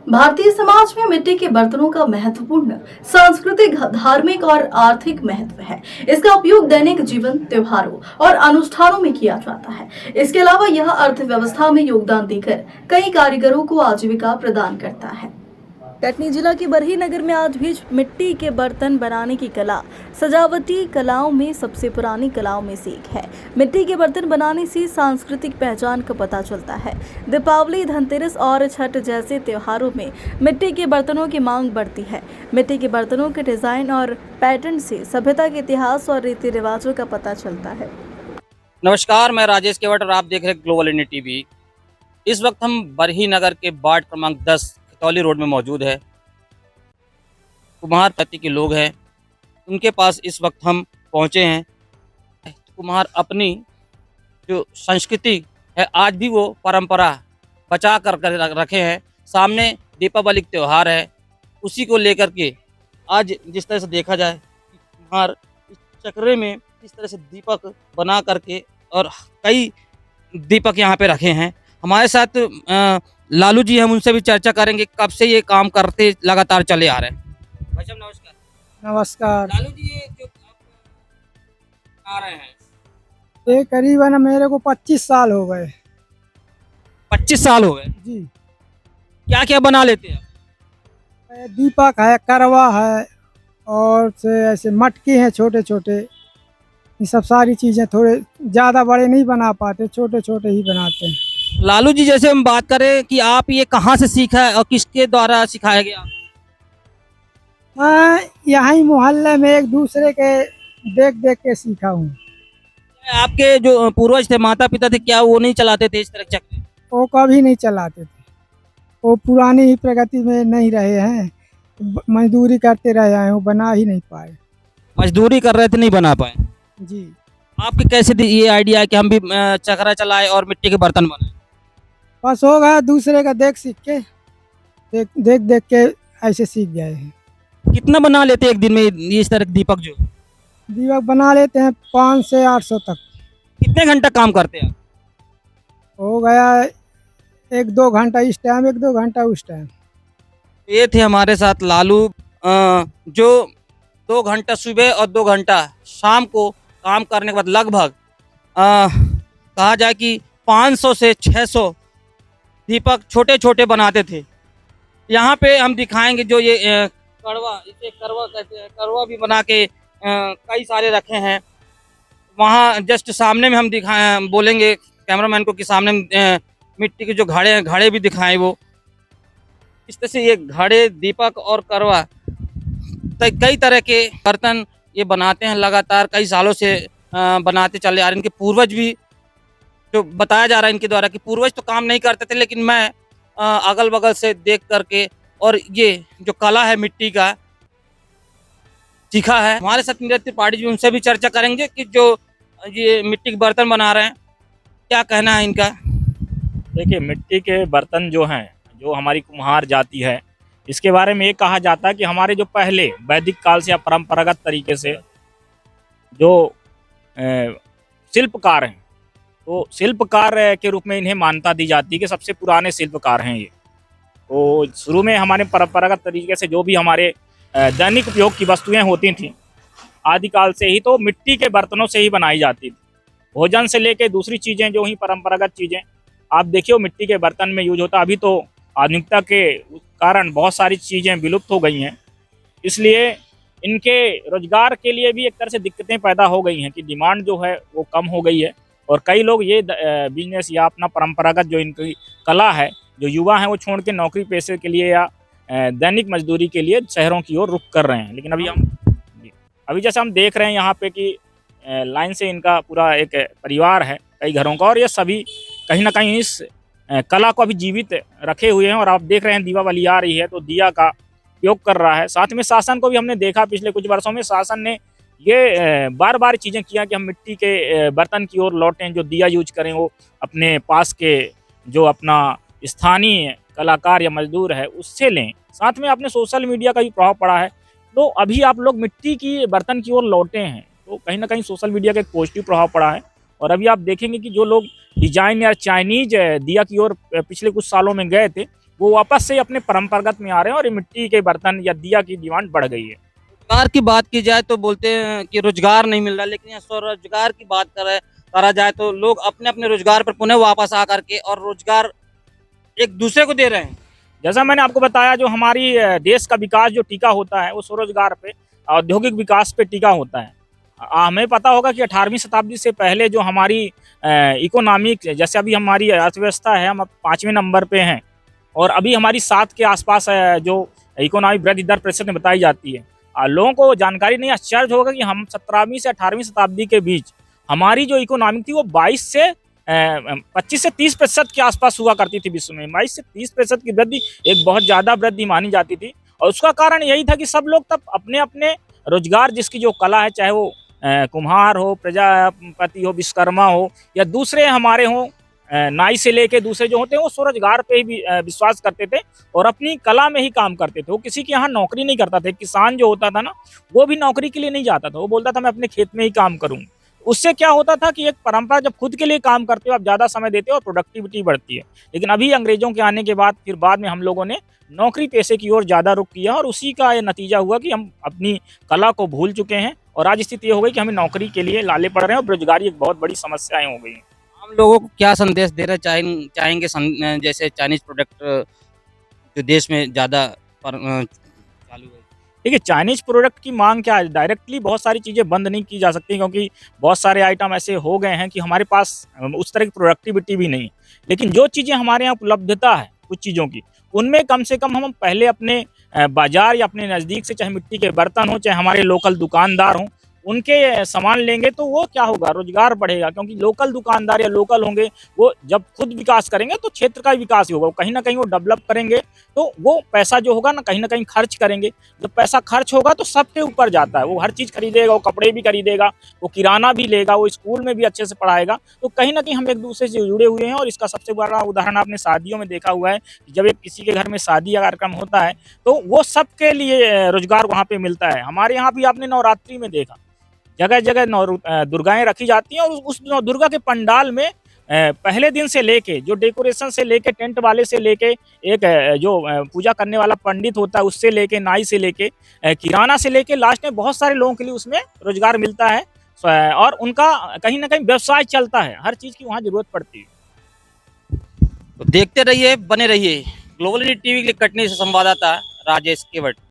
भारतीय समाज में मिट्टी के बर्तनों का महत्वपूर्ण सांस्कृतिक, धार्मिक और आर्थिक महत्व है। इसका उपयोग दैनिक जीवन, त्योहारों और अनुष्ठानों में किया जाता है। इसके अलावा यह अर्थव्यवस्था में योगदान देकर कई कारीगरों को आजीविका प्रदान करता है। कटनी जिला के बरही नगर में आज भी मिट्टी के बर्तन बनाने की कला सजावटी कलाओं में सबसे पुरानी कलाओं में से एक है। मिट्टी के बर्तन बनाने से सांस्कृतिक पहचान का पता चलता है। दीपावली, धनतेरस और छठ जैसे त्योहारों में मिट्टी के बर्तनों की मांग बढ़ती है। मिट्टी के बर्तनों के डिजाइन और पैटर्न से सभ्यता के इतिहास और रीति रिवाजों का पता चलता है। नमस्कार, मैं राजेश केवट और आप देख रहे हैं ग्लोबल इंडिया टीवी। इस वक्त हम बरही नगर के वार्ड क्रमांक 10 खतौली रोड में मौजूद है। कुम्हार जाति के लोग हैं, उनके पास इस वक्त हम पहुंचे हैं। कुम्हार अपनी जो संस्कृति है आज भी वो परंपरा बचा कर रखे हैं। सामने दीपावली त्यौहार है, उसी को लेकर के आज जिस तरह से देखा जाए कुम्हार इस चक्रे में इस तरह से दीपक बना करके और कई दीपक यहाँ पे रखे हैं। हमारे साथ लालू जी, हम उनसे भी चर्चा करेंगे कब से ये काम करते लगातार चले आ रहे हैं। भाई साहब नमस्कार। नमस्कार। लालू जी, ये जो आप आ रहे हैं, ये करीबन मेरे को 25 साल हो गए 25 साल हो गए जी। क्या क्या बना लेते हैं? ये दीपक है, करवा है और से ऐसे मटके हैं छोटे छोटे। ये सब सारी चीज़ें थोड़े ज़्यादा बड़े नहीं बना पाते, छोटे छोटे ही बनाते हैं। लालू जी, जैसे हम बात करें कि आप ये कहाँ से सीखा है और किसके द्वारा सिखाया गया? मैं यहाँ ही मोहल्ले में एक दूसरे के देख देख के सीखा हूँ। आपके जो पूर्वज थे, माता पिता थे, क्या वो नहीं चलाते थे इस तरह के चक्र? वो कभी नहीं चलाते थे, वो पुरानी ही प्रगति में नहीं रहे हैं, मजदूरी करते रहे हैं, वो बना ही नहीं पाए। मजदूरी कर रहे थे, नहीं बना पाए जी। आपके कैसे ये आइडिया है कि हम भी चक्रा चलाए और मिट्टी के बर्तन बनाए? बस हो गया, दूसरे का देख सीख के देख देख के ऐसे सीख गए हैं। कितना बना लेते हैं एक दिन में ये इस तरह के दीपक? जो दीपक बना लेते हैं 500 से 800 तक। कितने घंटा काम करते हैं? हो गया 1-2 घंटा इस टाइम, 1-2 घंटा उस टाइम। ये थे हमारे साथ लालू, जो 2 घंटा सुबह और 2 घंटा शाम को काम करने के बाद लगभग कहा जाए कि 500 से 600 दीपक छोटे छोटे बनाते थे। यहाँ पे हम दिखाएंगे जो ये कड़वा, इसे करवा कहते हैं, करवा भी बना के कई सारे रखे हैं। वहाँ जस्ट सामने में हम बोलेंगे कैमरामैन को कि सामने मिट्टी के जो घड़े हैं, घड़े भी दिखाएं। वो इस तरह से ये घड़े, दीपक और करवा कई तरह के बर्तन ये बनाते हैं। लगातार कई सालों से बनाते चले आ रहे हैं। इनके पूर्वज भी, जो बताया जा रहा है इनके द्वारा कि पूर्वज तो काम नहीं करते थे, लेकिन मैं अगल बगल से देख करके और ये जो कला है मिट्टी का सीखा है। हमारे साथ नीरज त्रिपाठी जी, उनसे भी चर्चा करेंगे कि जो ये मिट्टी के बर्तन बना रहे हैं, क्या कहना है इनका। देखिए, मिट्टी के बर्तन जो हैं, जो हमारी कुम्हार जाति है, इसके बारे में ये कहा जाता है कि हमारे जो पहले वैदिक काल से या परंपरागत तरीके से जो शिल्पकार हैं, तो शिल्पकार के रूप में इन्हें मान्यता दी जाती है कि सबसे पुराने शिल्पकार हैं ये। तो शुरू में हमारे परंपरागत तरीके से जो भी हमारे दैनिक उपयोग की वस्तुएं होती थीं, आदिकाल से ही तो मिट्टी के बर्तनों से ही बनाई जाती थी। भोजन से लेके दूसरी चीज़ें जो ही परंपरागत चीज़ें आप देखिए वो मिट्टी के बर्तन में यूज होता। अभी तो आधुनिकता के कारण बहुत सारी चीज़ें विलुप्त हो गई हैं, इसलिए इनके रोजगार के लिए भी एक तरह से दिक्कतें पैदा हो गई हैं कि डिमांड जो है वो कम हो गई है। और कई लोग ये बिजनेस या अपना परंपरागत जो इनकी कला है, जो युवा हैं, वो छोड़ के नौकरी पेशे के लिए या दैनिक मजदूरी के लिए शहरों की ओर रुख कर रहे हैं। लेकिन अभी जैसे हम देख रहे हैं यहाँ पे कि लाइन से इनका पूरा एक परिवार है, कई घरों का, और ये सभी कहीं ना कहीं इस कला को अभी जीवित रखे हुए हैं। और आप देख रहे हैं दीपावली आ रही है तो दिया का उपयोग कर रहा है। साथ में शासन को भी हमने देखा पिछले कुछ वर्षों में शासन ने ये बार बार चीज़ें किया कि हम मिट्टी के बर्तन की ओर लौटें, जो दिया यूज करें वो अपने पास के जो अपना स्थानीय कलाकार या मजदूर है उससे लें। साथ में आपने सोशल मीडिया का भी प्रभाव पड़ा है, तो अभी आप लोग मिट्टी की बर्तन की ओर लौटे हैं, तो कहीं ना कहीं सोशल मीडिया का एक पॉजिटिव प्रभाव पड़ा है। और अभी आप देखेंगे कि जो लोग डिजाइन या चाइनीज दिया की ओर पिछले कुछ सालों में गए थे, वो वापस से अपने परंपरागत में आ रहे हैं और ये मिट्टी के बर्तन या दिया की डिमांड बढ़ गई है। रोजगार की बात की जाए तो बोलते हैं कि रोजगार नहीं मिल रहा, लेकिन यहाँ स्वरोजगार की बात करा जाए तो लोग अपने अपने रोजगार पर पुनः वापस आ करके और रोजगार एक दूसरे को दे रहे हैं। जैसा मैंने आपको बताया, जो हमारी देश का विकास जो टिका होता है वो स्वरोजगार पे, औद्योगिक विकास पे टिका होता है। हमें पता होगा कि 18वीं शताब्दी से पहले जो हमारी इकोनॉमिक, जैसे अभी हमारी अर्थव्यवस्था है, हम अब 5वें नंबर पे हैं और अभी हमारी 7 के आसपास जो इकोनॉमिक वृद्धि दर प्रतिशत में बताई जाती है। लोगों को जानकारी नहीं, आश्चर्य होगा कि हम 17वीं से 18वीं शताब्दी के बीच हमारी जो इकोनॉमी थी वो 22 से 25 से 30% के आसपास हुआ करती थी विश्व में। 22 से 30% की वृद्धि एक बहुत ज़्यादा वृद्धि मानी जाती थी और उसका कारण यही था कि सब लोग तब अपने अपने रोजगार, जिसकी जो कला है, चाहे वो कुम्हार हो, प्रजापति हो, विश्वकर्मा हो या दूसरे हमारे हों, नाई से लेके दूसरे जो होते हैं, वो स्वरोजगार पे ही भी विश्वास करते थे और अपनी कला में ही काम करते थे। वो किसी के यहाँ नौकरी नहीं करता था। किसान जो होता था ना, वो भी नौकरी के लिए नहीं जाता था, वो बोलता था मैं अपने खेत में ही काम करूँगा। उससे क्या होता था कि एक परंपरा, जब खुद के लिए काम करते हो आप ज़्यादा समय देते हो और प्रोडक्टिविटी बढ़ती है। लेकिन अभी अंग्रेजों के आने के बाद फिर बाद में हम लोगों ने नौकरी पेशे की ओर ज़्यादा रुख किया और उसी का ये नतीजा हुआ कि हम अपनी कला को भूल चुके हैं और आज स्थिति ये हो गई कि हमें नौकरी के लिए लाले पड़ रहे हैं और बेरोजगारी एक बहुत बड़ी समस्याएं हो गई हैं। हम लोगों को क्या संदेश देना चाहेंगे जैसे चाइनीज प्रोडक्ट जो देश में ज़्यादा चालू है? देखिए, चाइनीज प्रोडक्ट की मांग क्या है, डायरेक्टली बहुत सारी चीज़ें बंद नहीं की जा सकती क्योंकि बहुत सारे आइटम ऐसे हो गए हैं कि हमारे पास उस तरह की प्रोडक्टिविटी भी नहीं। लेकिन जो चीज़ें हमारे यहाँ उपलब्धता है कुछ चीज़ों की, उनमें कम से कम हम पहले अपने बाजार या अपने नज़दीक से, चाहे मिट्टी के बर्तन हो, चाहे हमारे लोकल दुकानदार हों, उनके सामान लेंगे तो वो क्या होगा, रोजगार बढ़ेगा। क्योंकि लोकल दुकानदार या लोकल होंगे, वो जब खुद विकास करेंगे तो क्षेत्र का भी विकास ही होगा। कहीं ना कहीं वो डेवलप करेंगे तो वो पैसा जो होगा ना, कहीं ना कहीं खर्च करेंगे। जब पैसा खर्च होगा तो सबके ऊपर जाता है, वो हर चीज़ खरीदेगा, वो कपड़े भी खरीदेगा, वो किराना भी लेगा, वो स्कूल में भी अच्छे से पढ़ाएगा। तो कहीं ना कहीं हम एक दूसरे से जुड़े हुए हैं और इसका सबसे बड़ा उदाहरण आपने शादियों में देखा हुआ है कि जब एक किसी के घर में शादी या कार्यक्रम होता है तो वो सबके लिए रोजगार वहाँ पे मिलता है। हमारे यहाँ भी आपने नवरात्रि में देखा, जगह जगह दुर्गाएं रखी जाती हैं और उस दुर्गा के पंडाल में पहले दिन से लेके, जो डेकोरेशन से लेके, टेंट वाले से लेके, एक जो पूजा करने वाला पंडित होता है उससे लेके, नाई से लेके, किराना से लेके, लास्ट में बहुत सारे लोगों के लिए उसमें रोजगार मिलता है और उनका कहीं ना कहीं व्यवसाय चलता है। हर चीज़ की वहाँ जरूरत पड़ती है। तो देखते रहिए, बने रहिए। ग्लोबल टीवी के लिए कटनी से संवाददाता राजेश केवट।